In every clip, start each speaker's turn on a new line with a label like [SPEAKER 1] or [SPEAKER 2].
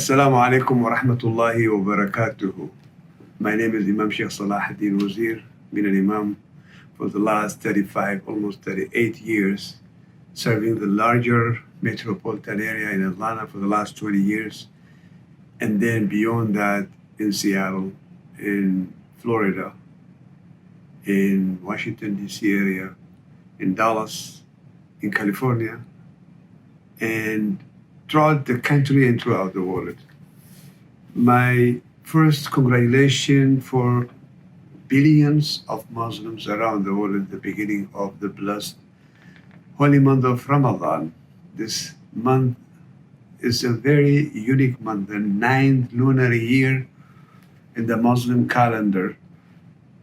[SPEAKER 1] Assalamu alaikum wa rahmatullahi wa barakatuhu. My name is Imam Sheikh Salahadin Wazir, been an Imam for the last 35, almost 38 years, serving the larger metropolitan area in Atlanta for the last 20 years, and then beyond that in Seattle, in Florida, in Washington, D.C. area, in Dallas, in California, and throughout the country and throughout the world. My first congratulations for billions of Muslims around the world at the beginning of the blessed holy month of Ramadan. This month is a very unique month, the 9th lunar year in the Muslim calendar.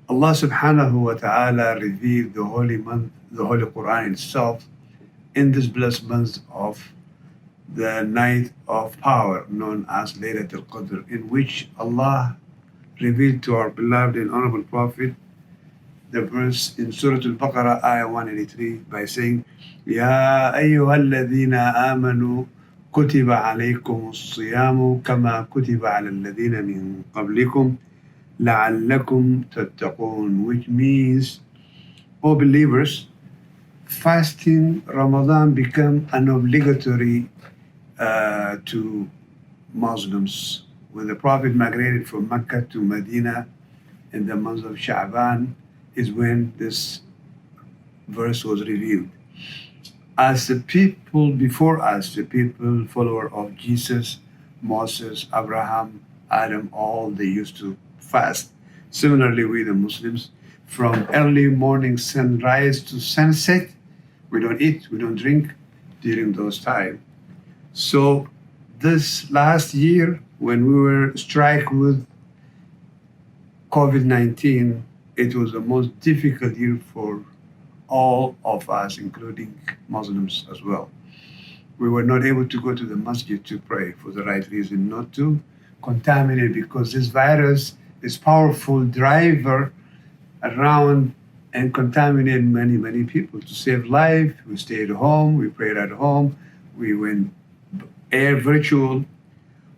[SPEAKER 1] Allah subhanahu wa ta'ala revealed the holy month, the Holy Quran itself, in this blessed month of the night of power known as Laylatul Qadr, in which Allah revealed to our beloved and honorable Prophet the verse in Surah Al-Baqarah, ayah 183, by saying, Ya ayyuhalladhina amanu kutiba alaykum as-siyamu kama kutiba ala alladhina min qablikum la'allakum tattaqun, which means, O believers, fasting Ramadan became an obligatory to Muslims. When the Prophet migrated from Mecca to Medina in the month of Sha'ban is when this verse was revealed. As the people before us, the people follower of Jesus, Moses, Abraham, Adam, all they used to fast. Similarly, we the Muslims, from early morning sunrise to sunset, we don't eat, we don't drink during those times. So this last year, when we were struck with COVID-19, it was the most difficult year for all of us, including Muslims as well. We were not able to go to the masjid to pray for the right reason, not to contaminate, because this virus is powerful driver around and contaminate many, many people. To save life, we stayed home, we prayed at home, we went virtual.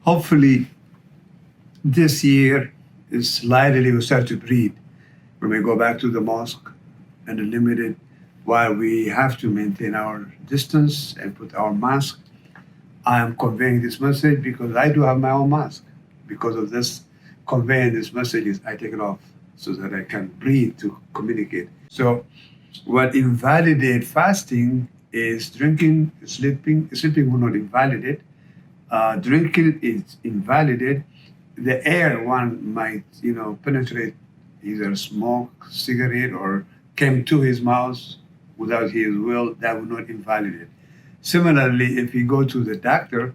[SPEAKER 1] Hopefully this year is slightly we start to breathe. We may go back to the mosque and unlimited, while we have to maintain our distance and put our mask. I am conveying this message because I do have my own mask. Because of this, conveying this message, I take it off so that I can breathe to communicate. So what invalidate fasting is drinking, sleeping. Sleeping will not invalidate. Drinking is invalidate. The air one might, penetrate either smoke, cigarette, or came to his mouth without his will, that will not invalidate. Similarly, if he go to the doctor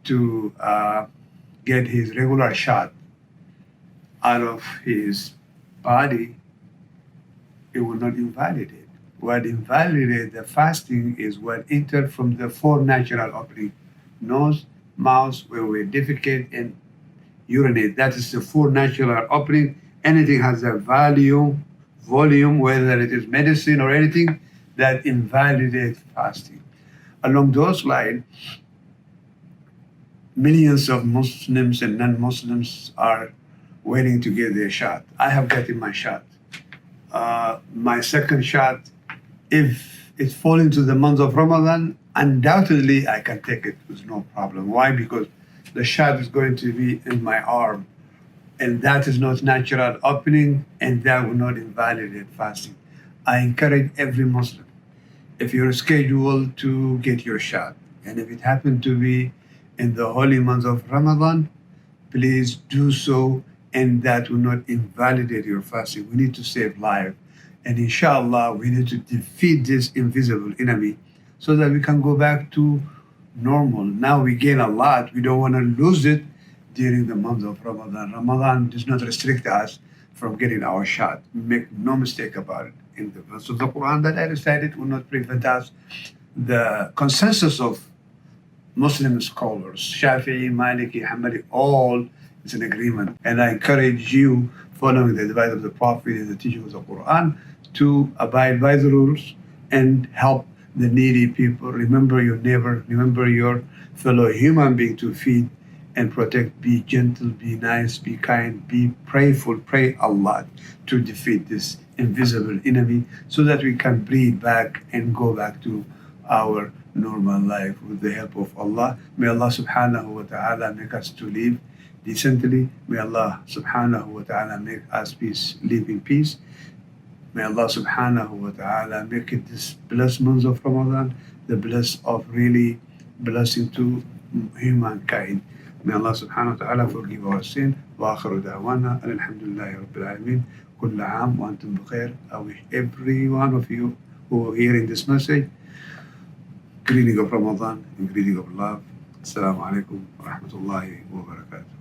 [SPEAKER 1] to get his regular shot out of his body, it will not invalidate. What invalidates the fasting is what entered from the four natural opening: nose, mouth, where we defecate and urinate. That is the four natural opening. Anything has a volume, whether it is medicine or anything, that invalidates fasting. Along those lines, millions of Muslims and non-Muslims are waiting to get their shot. I have gotten my shot. My second shot, if it falls into the month of Ramadan, undoubtedly I can take it with no problem. Why? Because the shot is going to be in my arm, and that is not natural opening, and that will not invalidate fasting. I encourage every Muslim, if you're scheduled to get your shot, and if it happened to be in the holy month of Ramadan, please do so, and that will not invalidate your fasting. We need to save life. And inshallah, we need to defeat this invisible enemy so that we can go back to normal. Now we gain a lot. We don't want to lose it during the month of Ramadan. Ramadan does not restrict us from getting our shot. Make no mistake about it. In the verse of the Quran that I recited will not prevent us. The consensus of Muslim scholars, Shafi'i, Maliki, Hanbali, all is an agreement. And I encourage you, following the advice of the Prophet and the teaching of the Quran, to abide by the rules and help the needy people. Remember your neighbor, remember your fellow human being to feed and protect. Be gentle, be nice, be kind, be prayerful. Pray Allah to defeat this invisible enemy so that we can breathe back and go back to our normal life with the help of Allah. May Allah subhanahu wa ta'ala make us to live decently. May Allah subhanahu wa ta'ala make us live in peace. May Allah subhanahu wa ta'ala make it this blessed month of Ramadan, the bless of really blessing to humankind. May Allah subhanahu wa ta'ala forgive our sin. Wa akhiru da'wana alhamdulillahi rabbil alameen. Kulla aam wa antum bikhair. I wish every one of you who are hearing this message greeting of Ramadan and greeting of love. Assalamu alaikum wa rahmatullahi wa barakatuh.